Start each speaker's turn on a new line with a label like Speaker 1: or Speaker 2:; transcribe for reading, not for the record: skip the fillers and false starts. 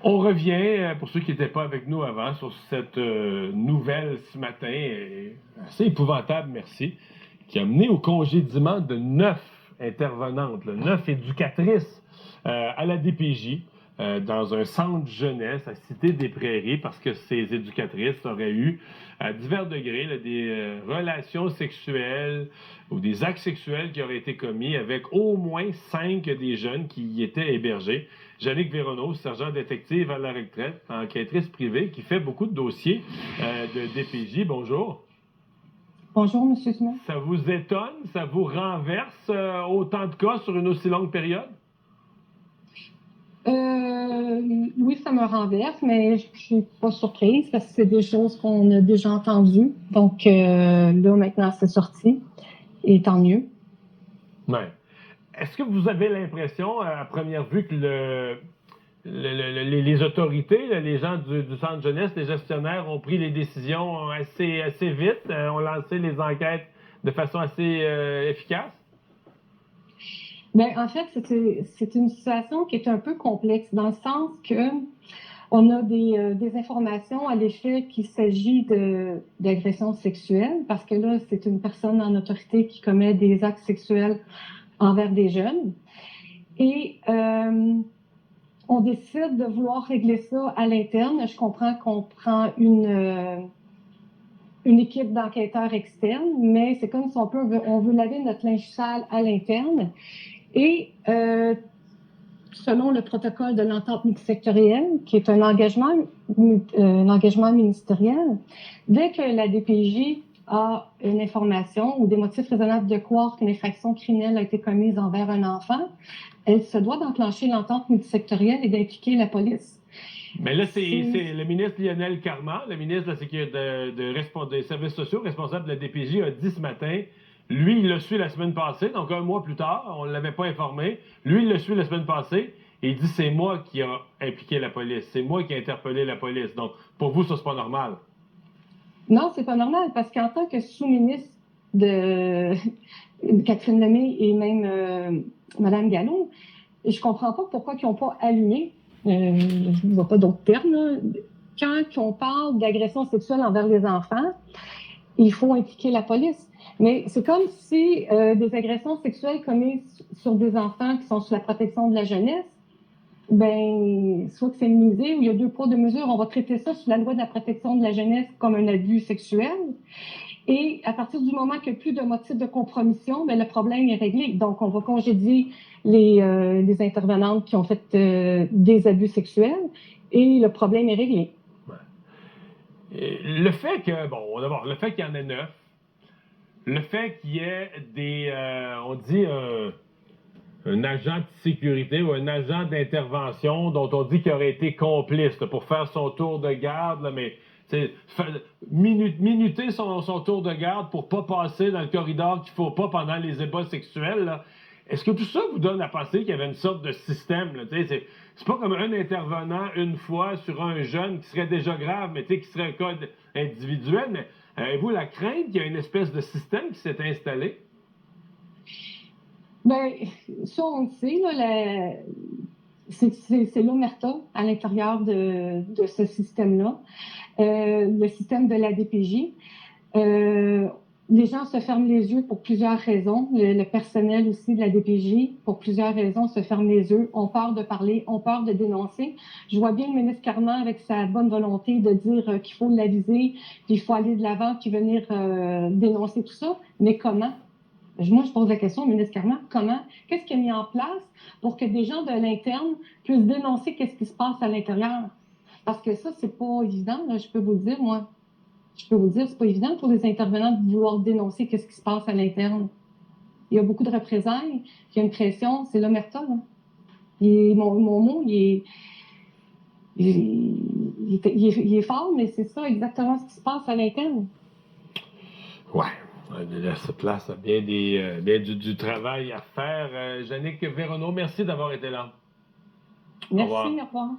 Speaker 1: On revient, pour ceux qui n'étaient pas avec nous avant, sur cette nouvelle ce matin, assez épouvantable, merci, qui a mené au congédiement de 9 intervenantes, 9 éducatrices à la DPJ, dans un centre jeunesse à Cité-des-Prairies, parce que ces éducatrices auraient eu, à divers degrés, là, des relations sexuelles ou des actes sexuels qui auraient été commis avec au moins 5 des jeunes qui y étaient hébergés. Jannick Véronneau, sergent détective à la retraite, enquêtrice privée, qui fait beaucoup de dossiers de DPJ. Bonjour.
Speaker 2: Bonjour, M. Smith.
Speaker 1: Ça vous étonne? Ça vous renverse autant de cas sur une aussi longue période?
Speaker 2: Oui, ça me renverse, mais je suis pas surprise parce que c'est des choses qu'on a déjà entendues. Donc là, maintenant, c'est sorti. Et tant mieux.
Speaker 1: Ouais. Est-ce que vous avez l'impression, à première vue, que les autorités, là, les gens du centre jeunesse, les gestionnaires ont pris les décisions assez vite, ont lancé les enquêtes de façon assez efficace?
Speaker 2: Ben, en fait, c'est une situation qui est un peu complexe dans le sens que on a des informations à l'effet qu'il s'agit d'agression sexuelle parce que là, c'est une personne en autorité qui commet des actes sexuels envers des jeunes. Et on décide de vouloir régler ça à l'interne. Je comprends qu'on prend une équipe d'enquêteurs externes, mais c'est comme si on veut laver notre linge sale à l'interne. Et selon le protocole de l'entente multisectorielle, qui est un engagement ministériel, dès que la DPJ a une information ou des motifs raisonnables de croire qu'une infraction criminelle a été commise envers un enfant, elle se doit d'enclencher l'entente multisectorielle et d'impliquer la police.
Speaker 1: Mais là, c'est le ministre Lionel Carman, le ministre de la Sécurité des Services sociaux, responsable de la DPJ, a dit ce matin, lui, il l'a su la semaine passée, donc un mois plus tard, on ne l'avait pas informé. Lui, il l'a su la semaine passée, et il dit, c'est moi qui a impliqué la police, c'est moi qui ai interpellé la police. Donc, pour vous, ça, c'est pas normal.
Speaker 2: Non, c'est pas normal, parce qu'en tant que sous-ministre de Catherine Lemay et même Mme Gallo, je comprends pas pourquoi ils n'ont pas allumé, je ne vois pas d'autres termes, là. Quand on parle d'agression sexuelle envers les enfants, il faut impliquer la police. Mais c'est comme si des agressions sexuelles commises sur des enfants qui sont sous la protection de la jeunesse, ben, soit que c'est minimisé ou il y a 2 poids, 2 mesures. On va traiter ça sous la loi de la protection de la jeunesse comme un abus sexuel. Et à partir du moment qu'il n'y a plus de motif de compromission, ben, le problème est réglé. Donc, on va congédier les intervenantes qui ont fait des abus sexuels et le problème est réglé.
Speaker 1: Ouais. Et le fait que, bon, d'abord, le fait qu'il y en ait 9, le fait qu'il y ait on dit un agent de sécurité ou un agent d'intervention dont on dit qu'il aurait été complice là, pour faire son tour de garde, là, mais minuter son tour de garde pour pas passer dans le corridor qu'il faut pas pendant les ébats sexuels, là. Est-ce que tout ça vous donne à penser qu'il y avait une sorte de système? Là, c'est pas comme un intervenant une fois sur un jeune qui serait déjà grave, mais qui serait un cas individuel, mais avez-vous la crainte qu'il y a une espèce de système qui s'est installé?
Speaker 2: Ben, ça, on le sait, là, c'est l'omerta à l'intérieur de ce système-là, le système de la DPJ. Les gens se ferment les yeux pour plusieurs raisons. Le personnel aussi de la DPJ, pour plusieurs raisons, se ferme les yeux. On peur de parler, on peur de dénoncer. Je vois bien le ministre Carman avec sa bonne volonté de dire qu'il faut l'aviser, qu'il faut aller de l'avant, puis venir dénoncer tout ça. Mais comment? Moi, je pose la question au ministre Carman, comment? Qu'est-ce qui est mis en place pour que des gens de l'interne puissent dénoncer qu'est-ce qui se passe à l'intérieur? Parce que ça, c'est pas évident, là, je peux vous le dire, moi. Je peux vous le dire, c'est pas évident pour les intervenants de vouloir dénoncer qu'est-ce qui se passe à l'interne. Il y a beaucoup de représailles, il y a une pression, c'est l'omerta, là. Mon mot, il est fort, mais c'est ça exactement ce qui se passe à l'interne.
Speaker 1: Ouais. Il laisse place à bien du travail à faire. Jannick Véronneau, merci d'avoir été là.
Speaker 2: Merci, au revoir.